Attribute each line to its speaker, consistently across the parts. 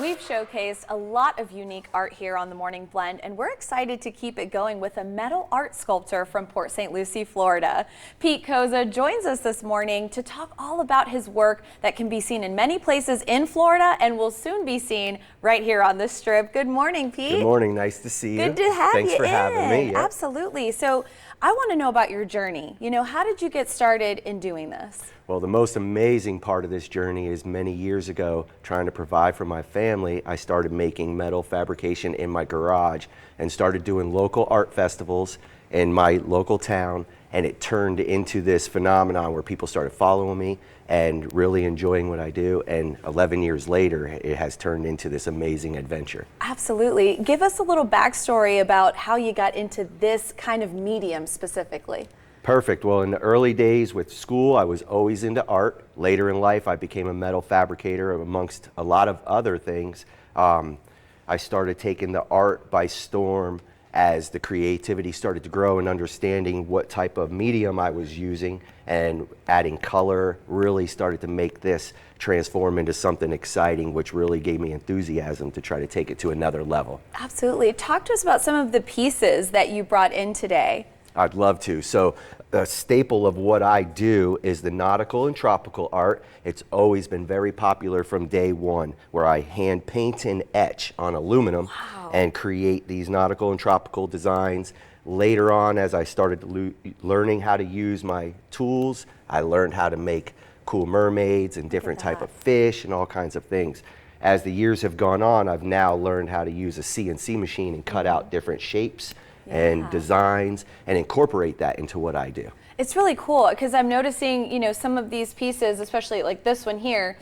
Speaker 1: We've showcased a lot of unique art here on the Morning Blend, and we're excited to keep it going with a metal art sculptor from Port St Lucie, Florida. Pete Koza joins us this morning to talk all about his work that can be seen in many places in Florida and will soon be seen right here on the Strip. Good morning, Pete.
Speaker 2: Good morning. Nice to see you.
Speaker 1: Good to have you.
Speaker 2: Thanks for having me. Yep.
Speaker 1: Absolutely. So I want to know about your journey. How did you get started in doing this?
Speaker 2: Well, the most amazing part of this journey is many years ago, trying to provide for my family, I started making metal fabrication in my garage and started doing local art festivals in my local town, and it turned into this phenomenon where people started following me and really enjoying what I do, and 11 years later it has turned into this amazing adventure.
Speaker 1: Absolutely. Give us a little backstory about how you got into this kind of medium specifically.
Speaker 2: Perfect. Well, in the early days with school, I was always into art. Later in life, I became a metal fabricator amongst a lot of other things. I started taking the art by storm as the creativity started to grow and understanding what type of medium I was using, and adding color really started to make this transform into something exciting, which really gave me enthusiasm to try to take it to another level.
Speaker 1: Absolutely. Talk to us about some of the pieces that you brought in today.
Speaker 2: I'd love to. So a staple of what I do is the nautical and tropical art. It's always been very popular from day one, where I hand paint and etch on aluminum and create these nautical and tropical designs. Later on, as I started learning how to use my tools, I learned how to make cool mermaids and different type of fish and all kinds of things. As the years have gone on, I've now learned how to use a CNC machine and cut out different shapes and designs and incorporate that into what I do.
Speaker 1: It's really cool because I'm noticing, some of these pieces, especially like this one here,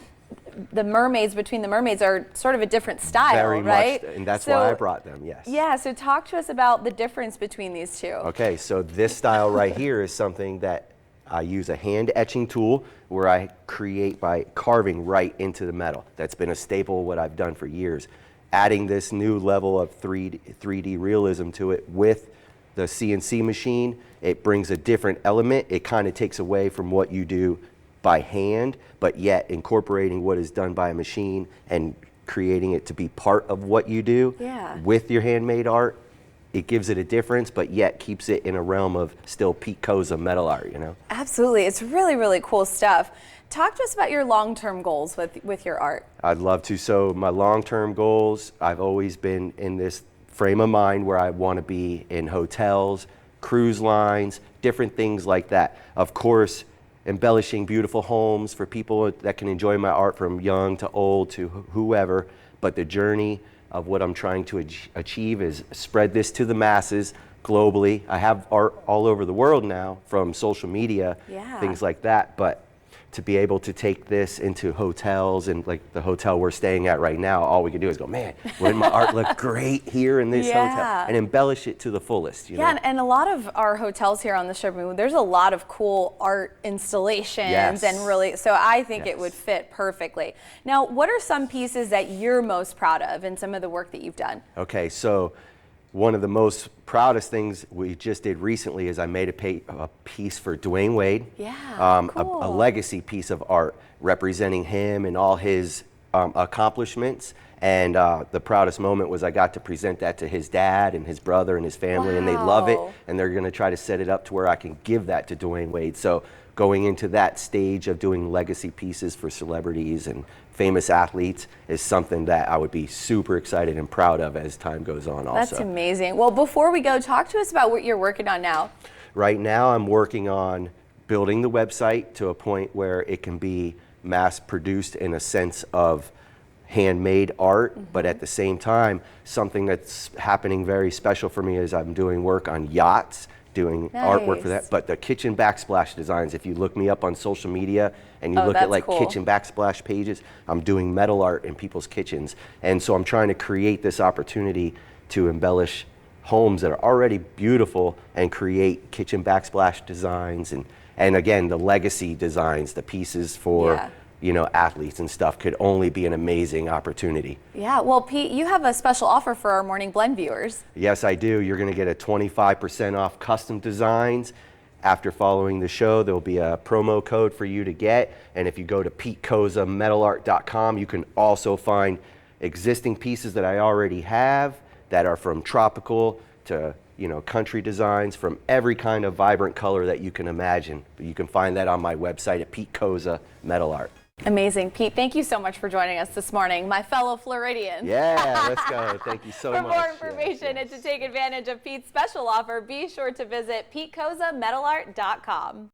Speaker 1: the mermaids, between the mermaids are sort of a different style,
Speaker 2: Very
Speaker 1: right?
Speaker 2: much, and that's why I brought them, yes.
Speaker 1: Yeah, so talk to us about the difference between these two.
Speaker 2: Okay, so this style right here is something that I use a hand etching tool where I create by carving right into the metal. That's been a staple of what I've done for years. Adding this new level of 3D realism to it with the CNC machine, it brings a different element. It kind of takes away from what you do by hand, but yet incorporating what is done by a machine and creating it to be part of what you do with your handmade art. It gives it a difference, but yet keeps it in a realm of still Pete Koza metal art,
Speaker 1: Absolutely. It's really, really cool stuff. Talk to us about your long-term goals with your art.
Speaker 2: I'd love to. So my long-term goals, I've always been in this frame of mind where I want to be in hotels, cruise lines, different things like that. Of course, embellishing beautiful homes for people that can enjoy my art from young to old to whoever. But the journey of what I'm trying to achieve is spread this to the masses globally. I have art all over the world now from social media, things like that. But to be able to take this into hotels, and like the hotel we're staying at right now, all we can do is go, man, wouldn't my art look great here in this hotel? And embellish it to the fullest.
Speaker 1: And a lot of our hotels here on the Strip, there's a lot of cool art installations and really, so I think it would fit perfectly. Now, what are some pieces that you're most proud of in some of the work that you've done?
Speaker 2: Okay, so one of the most proudest things we just did recently is I made a piece for Dwayne Wade,
Speaker 1: cool.
Speaker 2: a legacy piece of art representing him and all his accomplishments. And the proudest moment was I got to present that to his dad and his brother and his family, and they love it, and they're going to try to set it up to where I can give that to Dwayne Wade. So going into that stage of doing legacy pieces for celebrities and famous athletes is something that I would be super excited and proud of as time goes on also.
Speaker 1: That's amazing. Well, before we go, talk to us about what you're working on now.
Speaker 2: Right now I'm working on building the website to a point where it can be mass produced in a sense of handmade art, but at the same time, something that's happening very special for me is I'm doing work on yachts, doing artwork for that. But the kitchen backsplash designs, if you look me up on social media and you look at like kitchen backsplash pages, I'm doing metal art in people's kitchens. And so I'm trying to create this opportunity to embellish homes that are already beautiful and create kitchen backsplash designs. And again, the legacy designs, the pieces for athletes and stuff could only be an amazing opportunity.
Speaker 1: Yeah, well, Pete, you have a special offer for our Morning Blend viewers.
Speaker 2: Yes, I do. You're going to get a 25% off custom designs. After following the show, there'll be a promo code for you to get. And if you go to PeteKozaMetalArt.com, you can also find existing pieces that I already have that are from tropical to country designs, from every kind of vibrant color that you can imagine. You can find that on my website at Pete Koza Metal Art.
Speaker 1: Amazing. Pete, thank you so much for joining us this morning, my fellow Floridian.
Speaker 2: Yeah, let's go. Thank you so much.
Speaker 1: For more information and to take advantage of Pete's special offer, be sure to visit PeteKozaMetalArt.com.